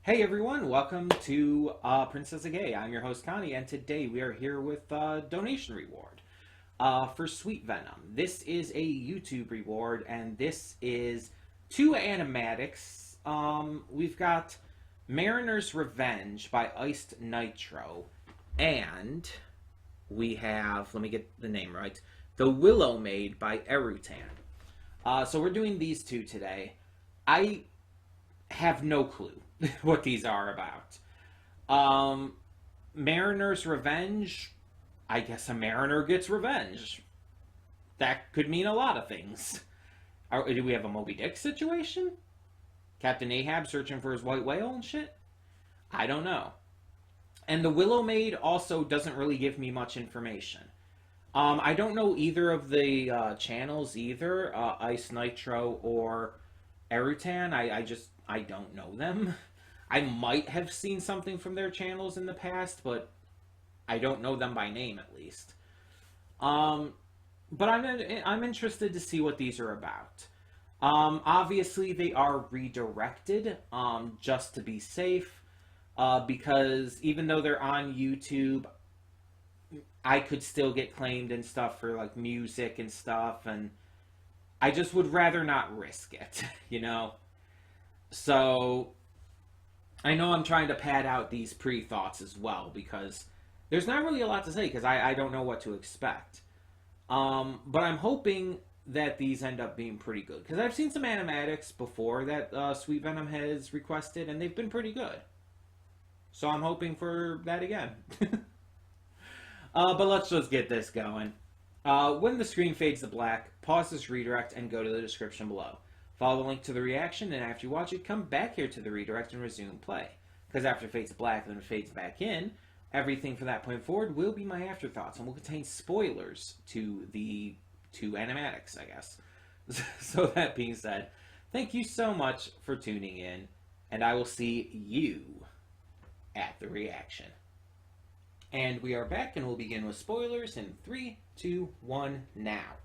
Hey everyone, welcome to Princess of Gay. I'm your host Connie, and today we are here with donation reward for Sweet Venom. This is a YouTube reward, and this is two animatics. We've got Mariner's Revenge by Iced Nitro, and we have, let me get the name right, The Willow Maid by Erutan. So we're doing these two today. I have no clue what these are about. Um, Mariner's Revenge. I guess a mariner gets revenge. That could mean a lot of things. Do we have a Moby Dick situation? Captain Ahab searching for his white whale and shit? I don't know. And the Willow Maid also doesn't really give me much information. I don't know either of the channels either, Ice Nitro or Erutan. I don't know them. I might have seen something from their channels in the past, but I don't know them by name at least. But I'm interested to see what these are about. Obviously, they are redirected just to be safe, because even though they're on YouTube, I could still get claimed and stuff for like music and stuff, and I just would rather not risk it, you know? So I know I'm trying to pad out these pre-thoughts as well because there's not really a lot to say because I don't know what to expect. But I'm hoping that these end up being pretty good because I've seen some animatics before that Sweet Venom has requested and they've been pretty good. So I'm hoping for that again. But let's just get this going. When the screen fades to black, pause this redirect and go to the description below. Follow the link to the reaction, and after you watch it, come back here to the redirect and resume play. Because after it fades to black and then it fades back in, everything from that point forward will be my afterthoughts and will contain spoilers to the two animatics, I guess. So that being said, thank you so much for tuning in, and I will see you at the reaction. And we are back, and we'll begin with spoilers in 3, 2, 1, now.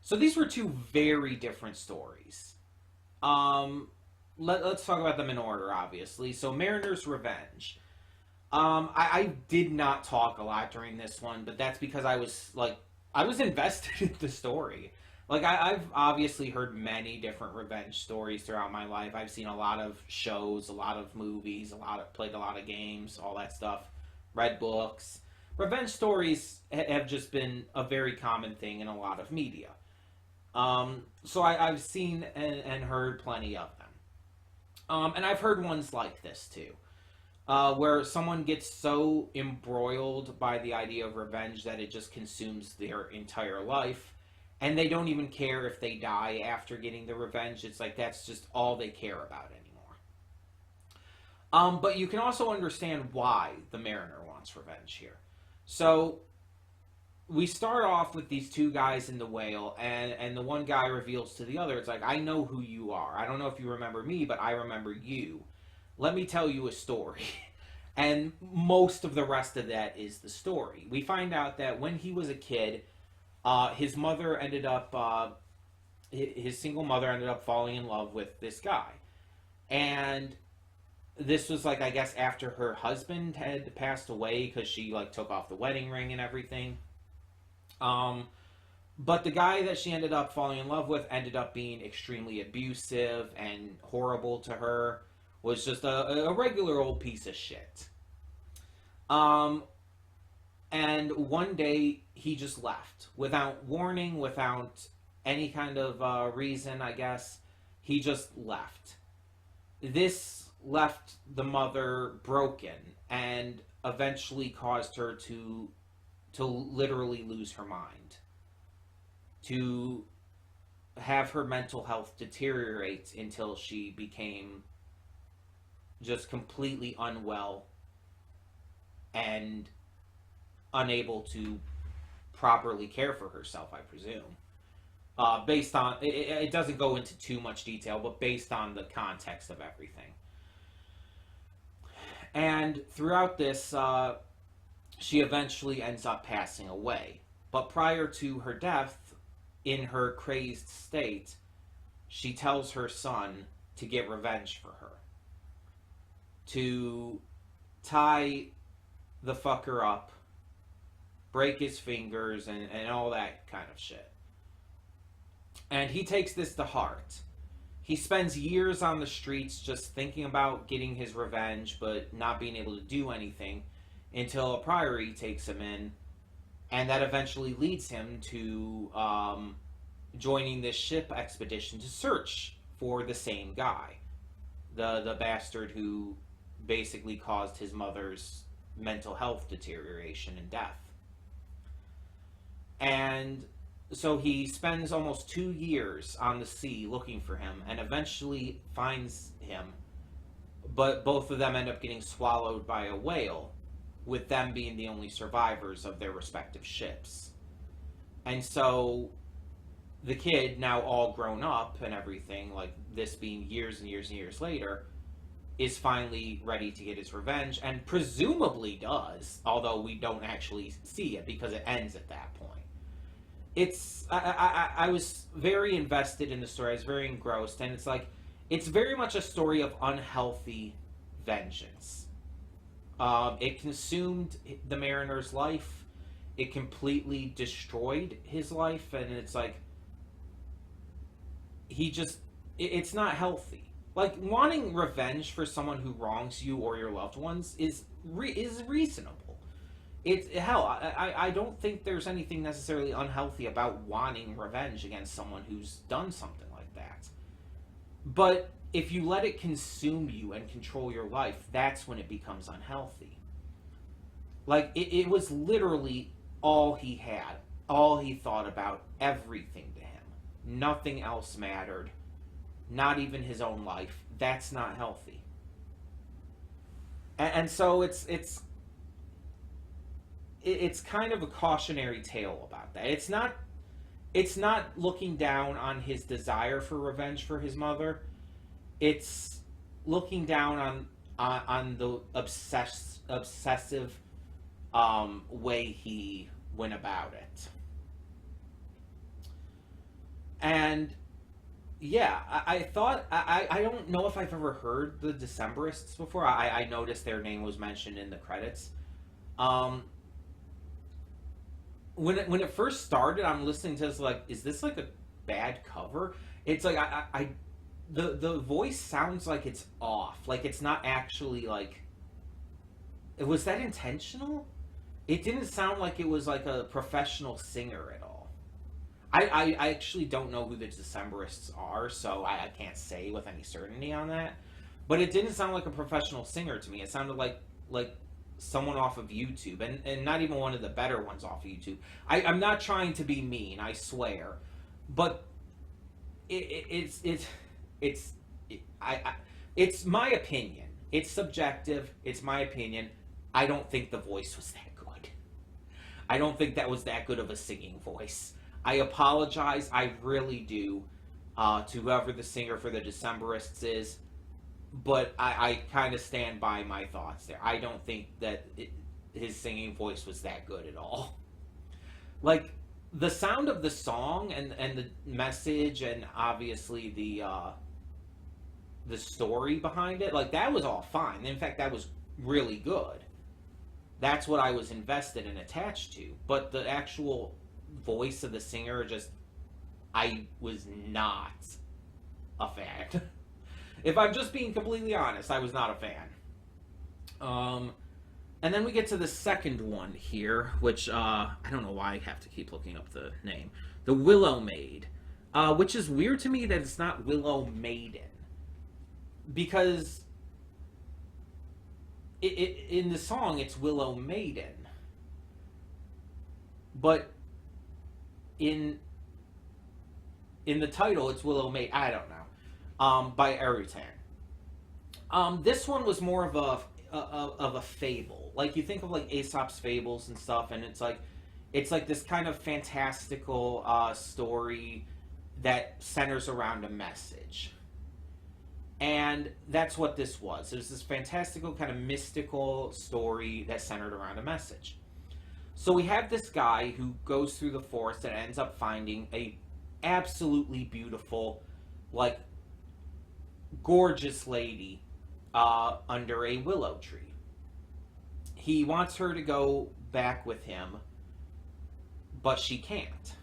So these were two very different stories. Let's talk about them in order, obviously. So Mariner's Revenge. I did not talk a lot during this one, but that's because I was invested in the story. Like, I've obviously heard many different revenge stories throughout my life. I've seen a lot of shows, a lot of movies, played a lot of games, all that stuff. Read books. Revenge stories have just been a very common thing in a lot of media. So I've seen and heard plenty of them. And I've heard ones like this too, where someone gets so embroiled by the idea of revenge that it just consumes their entire life, and they don't even care if they die after getting the revenge. It's like that's just all they care about anymore. But you can also understand why the Mariner wants revenge here. So we start off with these two guys in the whale, and the one guy reveals to the other, it's like, I know who you are. I don't know if you remember me, but I remember you. Let me tell you a story. And most of the rest of that is the story. We find out that when he was a kid, his mother ended up, his single mother ended up falling in love with this guy. And this was like, I guess, after her husband had passed away because she like took off the wedding ring and everything. But the guy that she ended up falling in love with ended up being extremely abusive and horrible to her. Was just a regular old piece of shit. And one day he just left without warning, without any kind of reason, I guess. He just left. This left the mother broken and eventually caused her to literally lose her mind, to have her mental health deteriorate until she became just completely unwell and unable to properly care for herself, I presume. Based on, it doesn't go into too much detail, but based on the context of everything. And throughout this, she eventually ends up passing away. But prior to her death, in her crazed state, she tells her son to get revenge for her. to tie the fucker up, break his fingers, and all that kind of shit. And he takes this to heart. He spends years on the streets just thinking about getting his revenge, but not being able to do anything until a priory takes him in, and that eventually leads him to joining this ship expedition to search for the same guy, the bastard who basically caused his mother's mental health deterioration and death. And so he spends almost 2 years on the sea looking for him, and eventually finds him, but both of them end up getting swallowed by a whale, with them being the only survivors of their respective ships. And so the kid, now all grown up and everything, like this being years and years and years later, is finally ready to get his revenge, and presumably does, although we don't actually see it because it ends at that point. I was very invested in the story. I was very engrossed, and it's very much a story of unhealthy vengeance. It consumed the mariner's life. It completely destroyed his life, and it's like it's not healthy. Like, wanting revenge for someone who wrongs you or your loved ones is reasonable. I don't think there's anything necessarily unhealthy about wanting revenge against someone who's done something like that. But if you let it consume you and control your life, that's when it becomes unhealthy. Like, it was literally all he had, all he thought about, everything to him. Nothing else mattered. Not even his own life. That's not healthy. And so it's kind of a cautionary tale about that. It's not looking down on his desire for revenge for his mother. It's looking down on the obsessive way he went about it. And yeah, I thought, I don't know if I've ever heard the Decemberists before. I noticed their name was mentioned in the credits. When it first started, I'm listening to this like, is this like a bad cover? It's like the voice sounds like it's off, like it's not actually like. Was that intentional? It didn't sound like it was like a professional singer at all. I actually don't know who the Decemberists are, so I can't say with any certainty on that. But it didn't sound like a professional singer to me. It sounded like someone off of YouTube, and not even one of the better ones off of YouTube. I'm not trying to be mean, I swear, but it's my opinion. It's subjective. It's my opinion. I don't think the voice was that good. I don't think that was that good of a singing voice. I apologize, I really do, to whoever the singer for the Decemberists is, but I kind of stand by my thoughts there. I don't think that his singing voice was that good at all. Like, the sound of the song and the message and obviously the story behind it, like, that was all fine. In fact, that was really good. That's what I was invested and attached to. But the actual voice of the singer, I was not a fan. If I'm just being completely honest, I was not a fan. And then we get to the second one here, which I don't know why I have to keep looking up the name. The Willow Maid, which is weird to me that it's not Willow Maiden, because in the song it's Willow Maiden, but in the title it's Willow Maid. I don't know. By Erutan. This one was more of a fable. Like, you think of like Aesop's fables and stuff, and it's like this kind of fantastical story that centers around a message. And that's what this was. It was this fantastical kind of mystical story that centered around a message. So we have this guy who goes through the forest and ends up finding a absolutely beautiful, like, gorgeous lady under a willow tree. He wants her to go back with him, but she can't,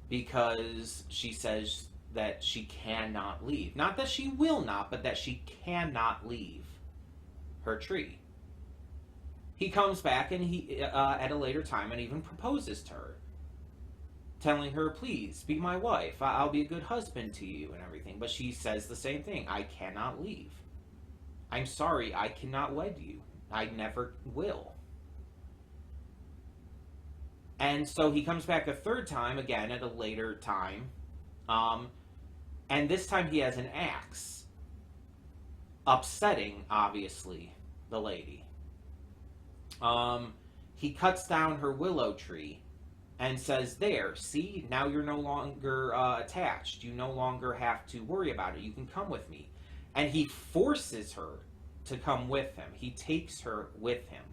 because she says that she cannot leave. Not that she will not, but that she cannot leave her tree. He comes back and he at a later time and even proposes to her, telling her, please be my wife, I'll be a good husband to you and everything. But she says the same thing: I cannot leave. I'm sorry, I cannot wed you. I never will. And so he comes back a third time, again at a later time, and this time he has an axe, upsetting, obviously, the lady. He cuts down her willow tree and says, there, see, now you're no longer attached. You no longer have to worry about it. You can come with me. And he forces her to come with him. He takes her with him.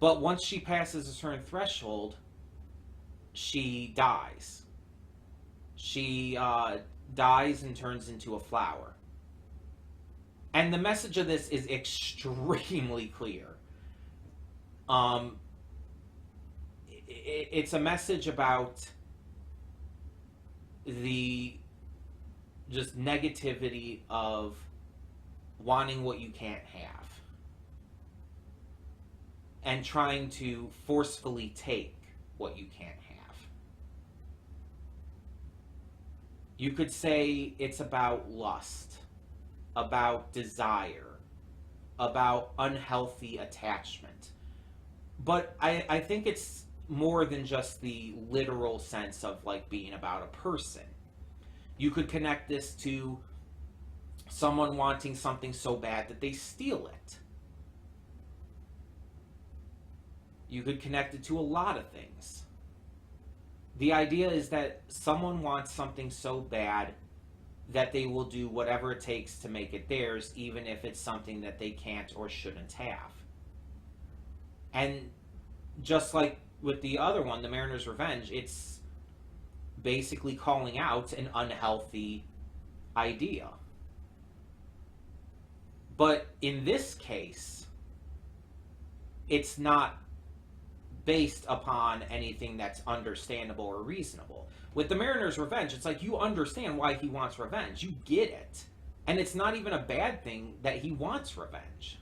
But once she passes a certain threshold, she dies. She dies and turns into a flower. And the message of this is extremely clear. It's a message about the just negativity of wanting what you can't have and trying to forcefully take what you can't have. You could say it's about lust, about desire, about unhealthy attachment. But I think it's more than just the literal sense of like being about a person. You could connect this to someone wanting something so bad that they steal it. You could connect it to a lot of things. The idea is that someone wants something so bad that they will do whatever it takes to make it theirs, even if it's something that they can't or shouldn't have. And just like with the other one, the Mariner's Revenge, it's basically calling out an unhealthy idea. But in this case, it's not based upon anything that's understandable or reasonable. With the Mariner's Revenge, it's like you understand why he wants revenge. You get it. And it's not even a bad thing that he wants revenge.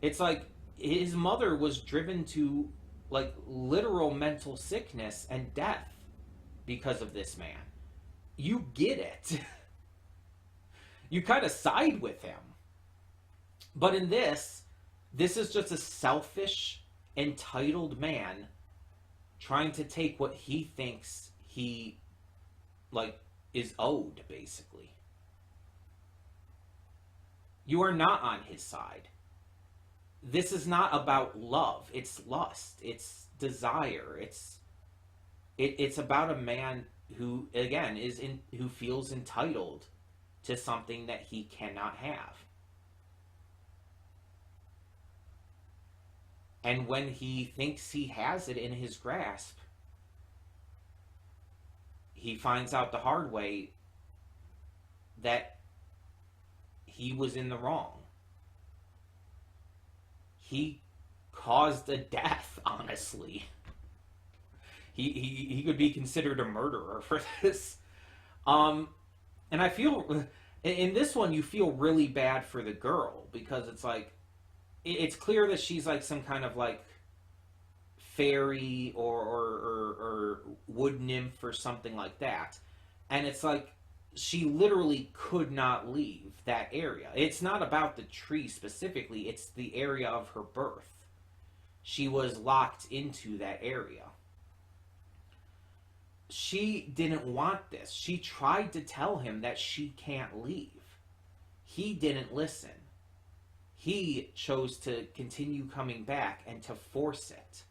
It's like his mother was driven to like literal mental sickness and death because of this man. You get it. You kind of side with him. But in this is just a selfish, entitled man trying to take what he thinks he like is owed, basically. You are not on his side. This is not about love. It's lust. It's desire. It's about a man who, again, who feels entitled to something that he cannot have. And when he thinks he has it in his grasp, he finds out the hard way that he was in the wrong. He caused a death, honestly. He could be considered a murderer for this. And I feel, in this one, you feel really bad for the girl, because it's like, it's clear that she's like some kind of like fairy or wood nymph or something like that. And it's like, she literally could not leave that area. It's not about the tree specifically, it's the area of her birth. She was locked into that area. She didn't want this. She tried to tell him that she can't leave. He didn't listen. He chose to continue coming back and to force it.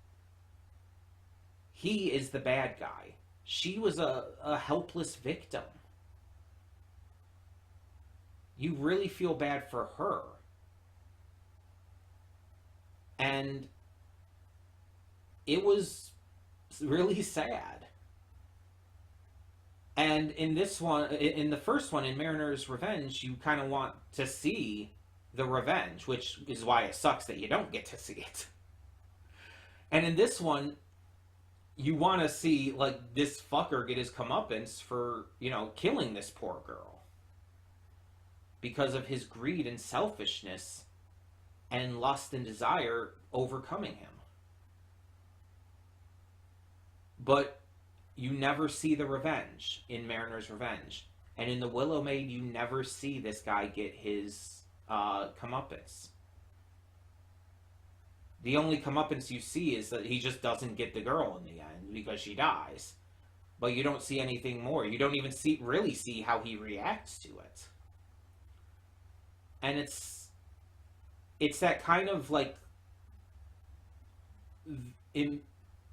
He is the bad guy. She was a helpless victim. You really feel bad for her. And it was really sad. And in this one, in the first one, in Mariner's Revenge, you kind of want to see the revenge, which is why it sucks that you don't get to see it. And in this one, you want to see like this fucker get his comeuppance for, you know, killing this poor girl because of his greed and selfishness and lust and desire overcoming him. But you never see the revenge in Mariner's Revenge. And in the Willow Maid, you never see this guy get his comeuppance. The only comeuppance you see is that he just doesn't get the girl in the end because she dies. But you don't see anything more. You don't even really see how he reacts to it. And it's that kind of like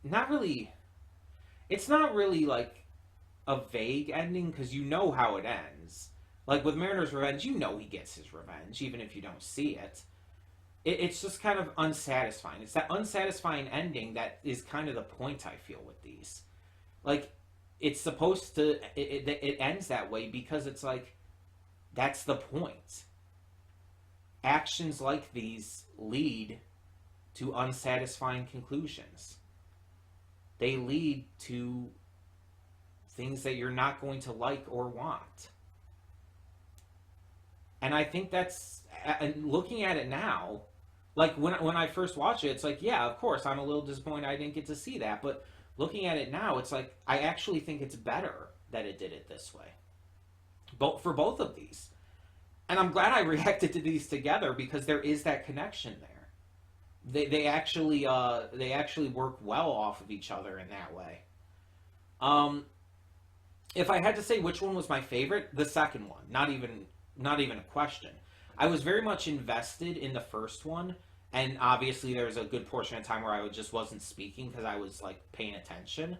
not really. It's not really like a vague ending because you know how it ends. Like with Mariner's Revenge, you know he gets his revenge even if you don't see it. It's just kind of unsatisfying. It's that unsatisfying ending that is kind of the point I feel with these. Like it's supposed to it ends that way because it's like that's the point. Actions like these lead to unsatisfying conclusions. They lead to things that you're not going to like or want. And I think that's, and looking at it now, like when I first watched it, it's like, yeah, of course, I'm a little disappointed I didn't get to see that. But looking at it now, it's like, I actually think it's better that it did it this way. For both of these. And I'm glad I reacted to these together because there is that connection there. They actually work well off of each other in that way. If I had to say which one was my favorite, the second one. Not even a question. I was very much invested in the first one, and obviously there was a good portion of time where I just wasn't speaking because I was like paying attention.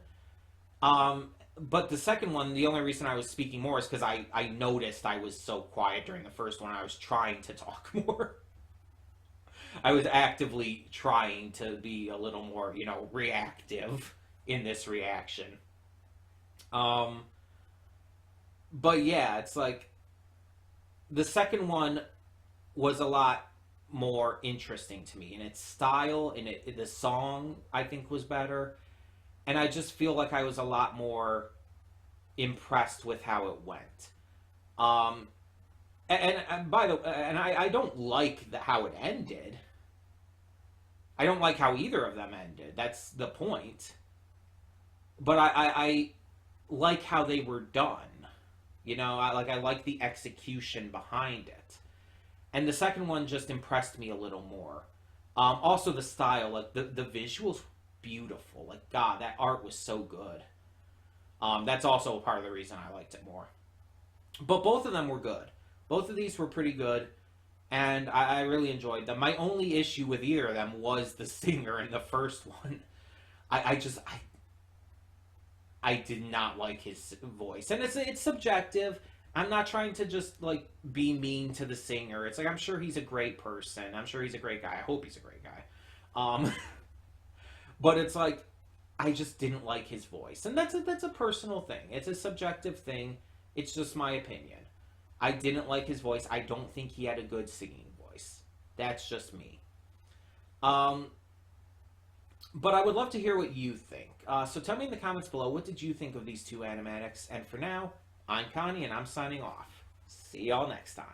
But the second one, the only reason I was speaking more is because I noticed I was so quiet during the first one. I was trying to talk more. I was actively trying to be a little more, you know, reactive in this reaction. But yeah, it's like the second one was a lot more interesting to me in its style, and the song I think was better, and I just feel like I was a lot more impressed with how it went. And by the way, and I don't like how it ended. I don't like how either of them ended. That's the point. But I like how they were done. You know, I like the execution behind it. And the second one just impressed me a little more. Also the style, like the visuals, beautiful. Like God, that art was so good. That's also a part of the reason I liked it more. But both of them were good. Both of these were pretty good, and I really enjoyed them. My only issue with either of them was the singer in the first one. I did not like his voice, and it's subjective. I'm not trying to just like be mean to the singer. It's like I'm sure he's a great person. I'm sure he's a great guy. I hope he's a great guy. But it's like I just didn't like his voice, and that's a personal thing. It's a subjective thing. It's just my opinion. I didn't like his voice. I don't think he had a good singing voice. That's just me. But I would love to hear what you think. So tell me in the comments below, what did you think of these two animatics? And for now, I'm Connie, and I'm signing off. See y'all next time.